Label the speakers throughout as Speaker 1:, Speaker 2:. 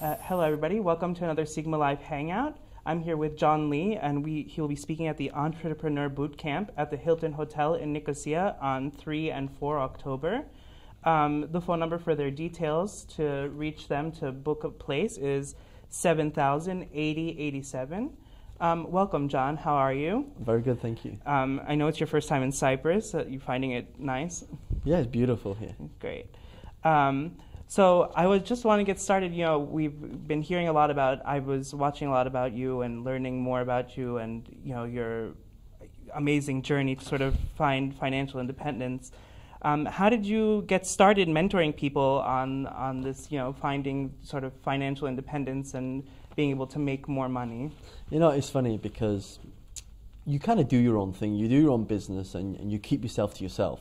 Speaker 1: Hello, everybody. Welcome to another Sigma Live Hangout. I'm here with John Lee, and he'll be speaking at the Entrepreneur Bootcamp at the Hilton Hotel in Nicosia on 3 and 4 October. The phone number for their details to reach them to book a place is 7000-8087. Welcome, John. How are you?
Speaker 2: Very good, thank you.
Speaker 1: I know it's your first time in Cyprus. You finding it nice?
Speaker 2: Yeah, it's beautiful here.
Speaker 1: Great. So I just want to get started. You know, we've been hearing a lot about, I was watching a lot about you and learning more about you and, you know, your amazing journey to sort of find financial independence. How did you get started mentoring people on this, you know, finding sort of financial independence and being able to make more money?
Speaker 2: You know, it's funny because you kind of do your own thing. You do your own business and you keep yourself to yourself.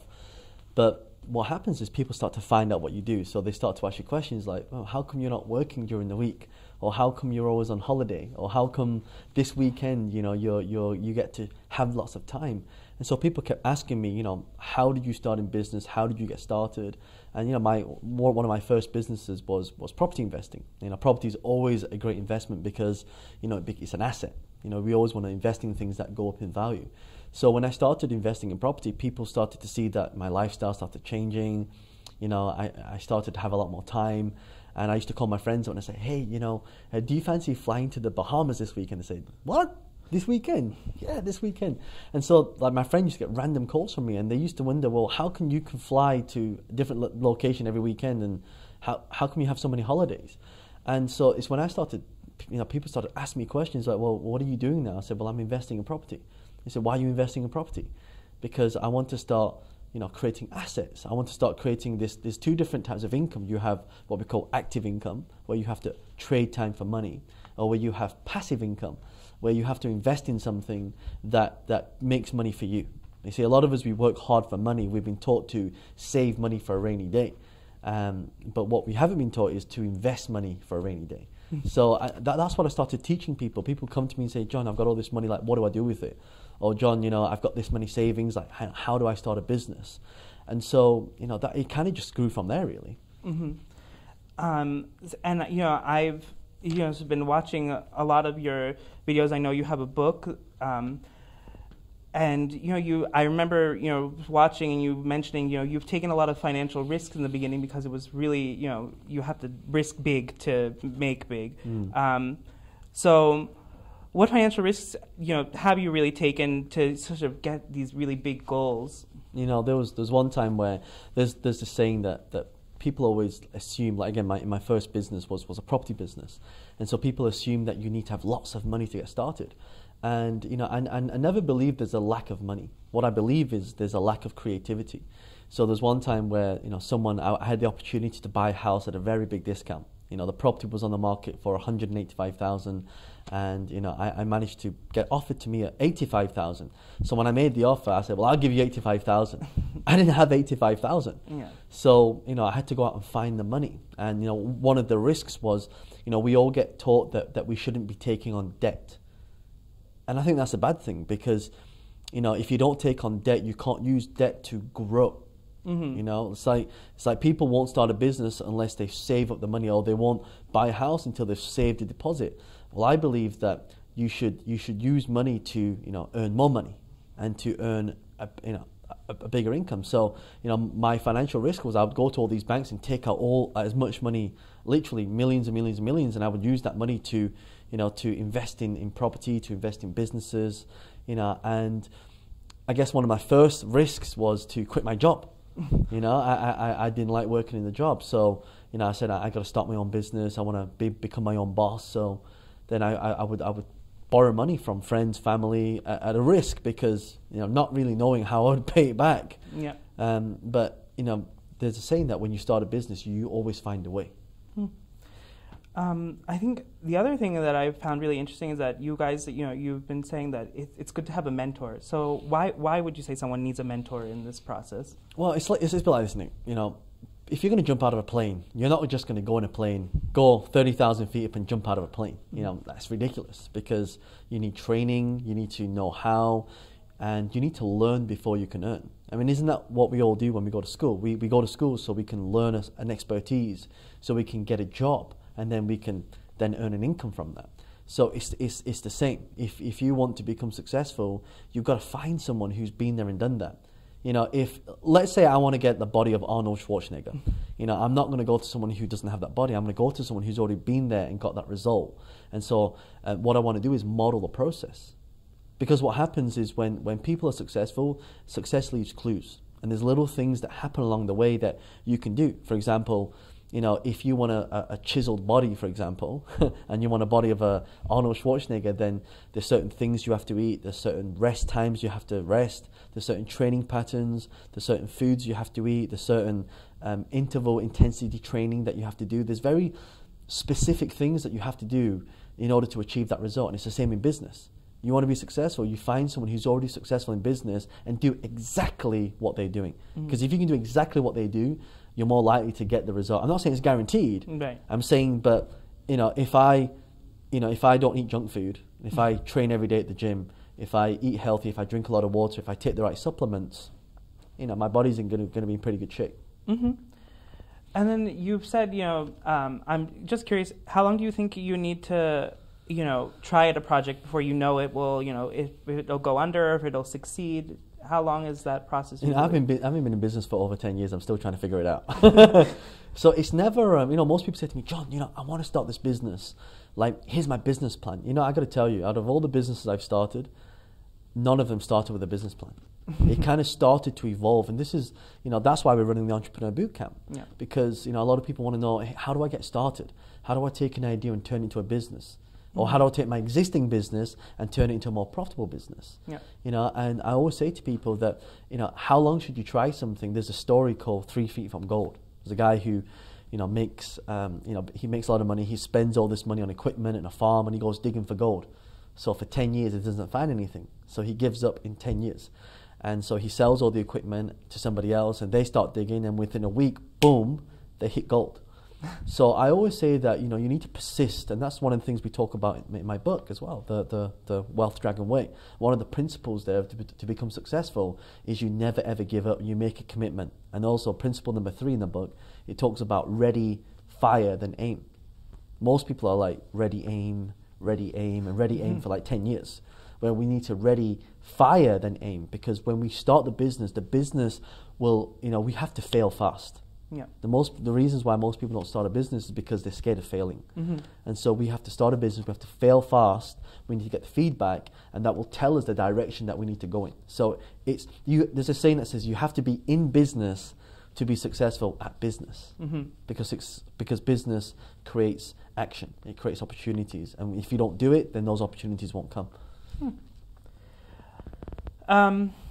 Speaker 2: But what happens is people start to find out what you do. So they start to ask you questions like, oh, how come you're not working during the week? Or how come you're always on holiday? Or how come this weekend, you know, you get to have lots of time? And so people kept asking me, you know, how did you start in business? How did you get started? And, you know, one of my first businesses was property investing. You know, property is always a great investment because, you know, it's an asset. You know, we always want to invest in things that go up in value. So when I started investing in property, people started to see that my lifestyle started changing. You know, I started to have a lot more time. And I used to call my friends up and I say, hey, you know, do you fancy flying to the Bahamas this weekend? They say, what? This weekend? Yeah, this weekend. And so like my friends used to get random calls from me and they used to wonder, well, how come you can fly to a different location every weekend and how come you have so many holidays? And so it's when I started, you know, people started asking me questions like, well, what are you doing now? I said, well, I'm investing in property. They said, why are you investing in property? Because I want to start, you know, creating assets. I want to start creating there's two different types of income. You have what we call active income, where you have to trade time for money, or where you have passive income, where you have to invest in something that makes money for you. You see, a lot of us, we work hard for money. We've been taught to save money for a rainy day. But what we haven't been taught is to invest money for a rainy day. So that's what I started teaching people. People come to me and say, John, I've got all this money, like, what do I do with it? Or, John, you know, I've got this many savings, like, how do I start a business? And so, you know, that it kind of just grew from there, really.
Speaker 1: Mm-hmm. And, you know, I've been watching a lot of your videos. I know you have a book. And, you know, I remember, you know, watching and you mentioning, you know, you've taken a lot of financial risks in the beginning because it was really, you know, you have to risk big to make big. So what financial risks, you know, have you really taken to sort of get these really big goals?
Speaker 2: You know, there's one time where there's this saying that people always assume, like, again, my first business was a property business. And so people assume that you need to have lots of money to get started. And, you know, I never believe there's a lack of money. What I believe is there's a lack of creativity. So there's one time where, you know, I had the opportunity to buy a house at a very big discount. You know, the property was on the market for 185,000, and, you know, I managed to get offered to me at 85,000. So when I made the offer, I said, well, I'll give you 85,000. I didn't have 85,000. Yeah. So, you know, I had to go out and find the money. And, you know, one of the risks was, you know, we all get taught that we shouldn't be taking on debt. And I think that's a bad thing because, you know, if you don't take on debt, you can't use debt to grow. Mm-hmm. You know, it's like people won't start a business unless they save up the money, or they won't buy a house until they've saved a deposit. Well, I believe that you should use money to, you know, earn more money and to earn a bigger income. So, you know, my financial risk was I would go to all these banks and take out as much money, literally millions and millions and millions, and I would use that money to, you know, to invest in property, to invest in businesses, you know. And I guess one of my first risks was to quit my job. You know, I didn't like working in the job, so, you know, I said I got to start my own business. I want to become my own boss. So then I would borrow money from friends, family at a risk because, you know, not really knowing how I would pay it back. Yeah. But, you know, there's a saying that when you start a business, you always find a way.
Speaker 1: I think the other thing that I've found really interesting is that you guys, you know, you've been saying that it's good to have a mentor. So why would you say someone needs a mentor in this process?
Speaker 2: Well, it's a bit like this, Nick. You know, if you're going to jump out of a plane, you're not just going to go in a plane, go 30,000 feet up and jump out of a plane. You know, that's ridiculous because you need training, you need to know how, and you need to learn before you can earn. I mean, isn't that what we all do when we go to school? We go to school so we can learn an expertise, so we can get a job. and then we can then earn an income from that. So it's the same. If you want to become successful, you've got to find someone who's been there and done that. You know, if let's say I want to get the body of Arnold Schwarzenegger, you know, I'm not going to go to someone who doesn't have that body. I'm going to go to someone who's already been there and got that result. And so what I want to do is model the process. Because what happens is when people are successful, success leaves clues. And there's little things that happen along the way that you can do. For example, you know, if you want a chiseled body, for example, and you want a body of a Arnold Schwarzenegger, then there's certain things you have to eat, there's certain rest times you have to rest, there's certain training patterns, there's certain foods you have to eat, there's certain interval intensity training that you have to do. There's very specific things that you have to do in order to achieve that result. And it's the same in business. You want to be successful, you find someone who's already successful in business and do exactly what they're doing. Because if you can do exactly what they do, you're more likely to get the result. I'm not saying it's guaranteed.
Speaker 1: Right.
Speaker 2: I'm saying, but you know, if I don't eat junk food, if I train every day at the gym, if I eat healthy, if I drink a lot of water, if I take the right supplements, you know, my body's going to be in pretty good shape.
Speaker 1: Mm-hmm. And then you've said, you know, I'm just curious, how long do you think you need to, you know, try at a project before you know it will, you know, if it'll go under, if it'll succeed? How long is that process?
Speaker 2: You know, I've been in business for over 10 years. I'm still trying to figure it out. So it's never, you know, most people say to me, John, you know, I want to start this business. Like, here's my business plan. You know, I got to tell you, out of all the businesses I've started, none of them started with a business plan. It kind of started to evolve. And this is, you know, that's why we're running the Entrepreneur Bootcamp. Yeah. Because, you know, a lot of people want to know, hey, how do I get started? How do I take an idea and turn it into a business? Or how do I take my existing business and turn it into a more profitable business? Yeah. You know, and I always say to people that, you know, how long should you try something? There's a story called 3 Feet from Gold. There's a guy who, you know, makes a lot of money. He spends all this money on equipment and a farm, and he goes digging for gold. So for 10 years, he doesn't find anything. So he gives up in 10 years. And so he sells all the equipment to somebody else, and they start digging, and within a week, boom, they hit gold. So I always say that, you know, you need to persist, and that's one of the things we talk about in my book as well, the Wealth Dragon Way. One of the principles there to become successful is you never ever give up. You make a commitment. And also principle number 3 in the book, it talks about ready, fire, then aim. Most people are like ready, aim, and ready, aim for like 10 years. Where we need to ready, fire, then aim, because when we start the business will, you know, we have to fail fast. Yeah. The reasons why most people don't start a business is because they're scared of failing. And so we have to start a business, we have to fail fast, we need to get the feedback, and that will tell us the direction that we need to go in. So there's a saying that says you have to be in business to be successful at business. Because business creates action, it creates opportunities, and if you don't do it, then those opportunities won't come.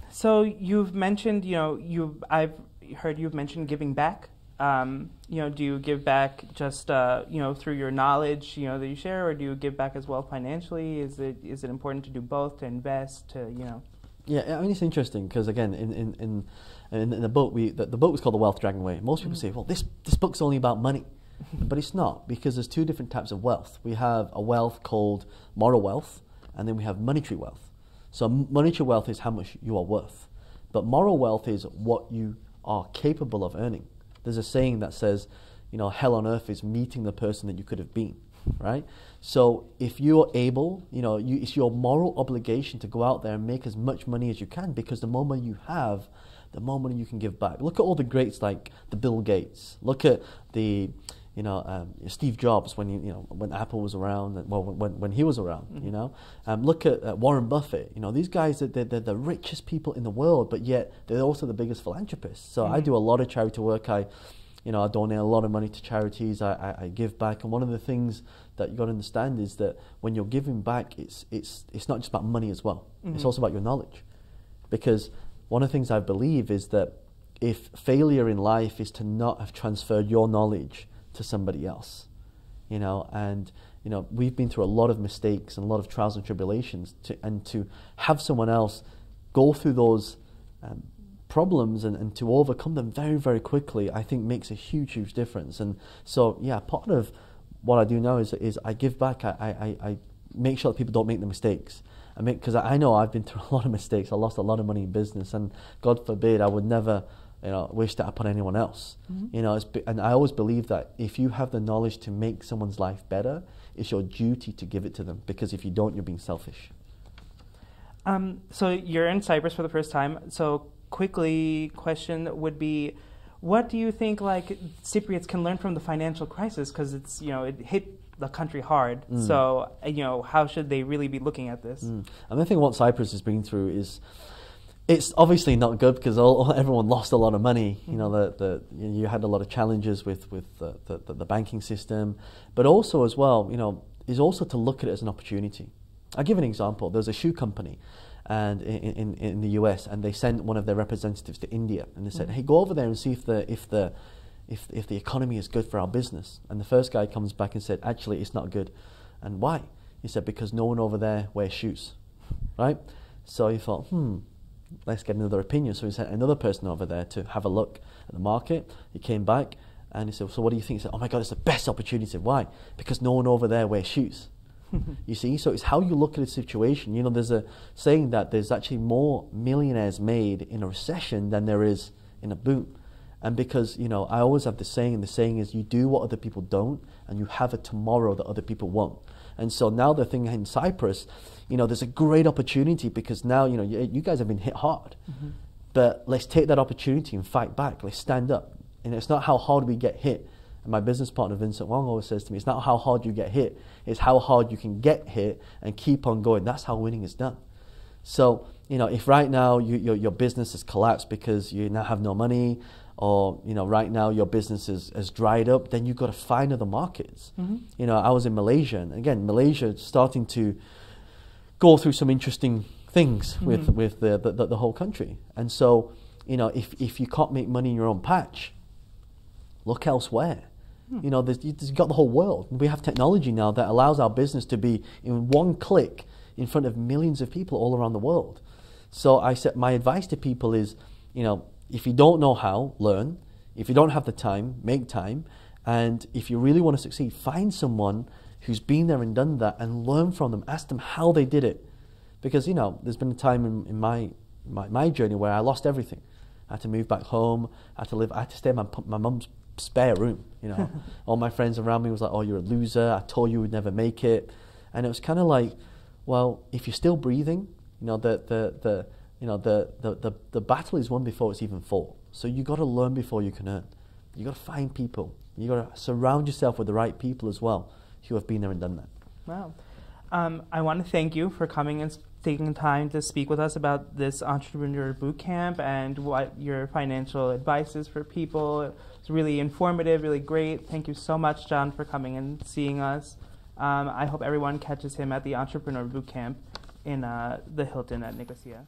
Speaker 1: So you've mentioned, you know, I've heard you've mentioned giving back. You know, do you give back just you know, through your knowledge, you know, that you share, or do you give back as well financially? Is it important to do both, to invest, to, you know?
Speaker 2: Yeah, I mean, it's interesting because again, in the book, the book was called The Wealth Dragon Way. Most people say, well, this book's only about money, but it's not, because there's 2 different types of wealth. We have a wealth called moral wealth, and then we have monetary wealth. So monetary wealth is how much you are worth, but moral wealth is what you are capable of earning. There's a saying that says, you know, hell on earth is meeting the person that you could have been, right? So if you're able, you know, it's your moral obligation to go out there and make as much money as you can, because the more money you have, the more money you can give back. Look at all the greats like the Bill Gates. Look at the, you know, Steve Jobs when Apple was around, when he was around, you know. Look at Warren Buffett. You know, these guys, they're the richest people in the world, but yet they're also the biggest philanthropists. So I do a lot of charity work. I donate a lot of money to charities. I give back, and one of the things that you got to understand is that when you're giving back, it's not just about money as well. It's also about your knowledge, because one of the things I believe is that if failure in life is to not have transferred your knowledge to somebody else, you know, and you know, we've been through a lot of mistakes and a lot of trials and tribulations, to have someone else go through those problems and to overcome them very, very quickly, I think makes a huge, huge difference. And so, yeah, part of what I do now is I give back. I make sure that people don't make the mistakes. Because I know I've been through a lot of mistakes. I lost a lot of money in business, and God forbid I would never wish that upon anyone else. And I always believe that if you have the knowledge to make someone's life better, it's your duty to give it to them, because if you don't, you're being selfish.
Speaker 1: So you're in Cyprus for the first time. So quickly, question would be, what do you think like Cypriots can learn from the financial crisis? Because it's it hit the country hard. So how should they really be looking at this?
Speaker 2: And I think what Cyprus has been through is, it's obviously not good, because everyone lost a lot of money. You had a lot of challenges with the banking system, but also as well, is also to look at it as an opportunity. I'll give an example. There's a shoe company, and in the US, and they sent one of their representatives to India, and they said, "Hey, go over there and see if the economy is good for our business." And the first guy comes back and said, "Actually, it's not good." And why? He said, "Because no one over there wears shoes," right? So he thought, let's get another opinion. So he sent another person over there to have a look at the market. He came back and he said, "So what do you think?" He said, "Oh my God, it's the best opportunity." He said, "Why?" "Because no one over there wears shoes." You see, so it's how you look at the situation. There's a saying that there's actually more millionaires made in a recession than there is in a boom. And because, I always have the saying, and the saying is, you do what other people don't, and you have a tomorrow that other people won't. And so now the thing in Cyprus, there's a great opportunity, because now, you guys have been hit hard. But let's take that opportunity and fight back. Let's stand up. And it's not how hard we get hit. And my business partner, Vincent Wong, always says to me, it's not how hard you get hit, it's how hard you can get hit and keep on going. That's how winning is done. So, if right now your business has collapsed because you now have no money, or right now your business has dried up, then you've got to find other markets. I was in Malaysia, and again, Malaysia is starting to go through some interesting things with the whole country. And so, if you can't make money in your own patch, look elsewhere. You've got the whole world. We have technology now that allows our business to be in one click in front of millions of people all around the world. So I said, my advice to people is, if you don't know how, learn. If you don't have the time, make time. And if you really want to succeed, find someone who's been there and done that, and learn from them. Ask them how they did it. Because, there's been a time in my journey where I lost everything. I had to move back home. I had to stay in my mum's spare room. All my friends around me was like, "Oh, you're a loser. I told you would never make it." And it was kind of like, well, if you're still breathing, the battle is won before it's even fought. So you got to learn before you can earn. You got to find people. You got to surround yourself with the right people as well, who have been there and done that.
Speaker 1: Wow. I want to thank you for coming and taking time to speak with us about this entrepreneur boot camp and what your financial advice is for people. It's really informative, really great. Thank you so much, John, for coming and seeing us. I hope everyone catches him at the entrepreneur boot camp in the Hilton at Nicosia.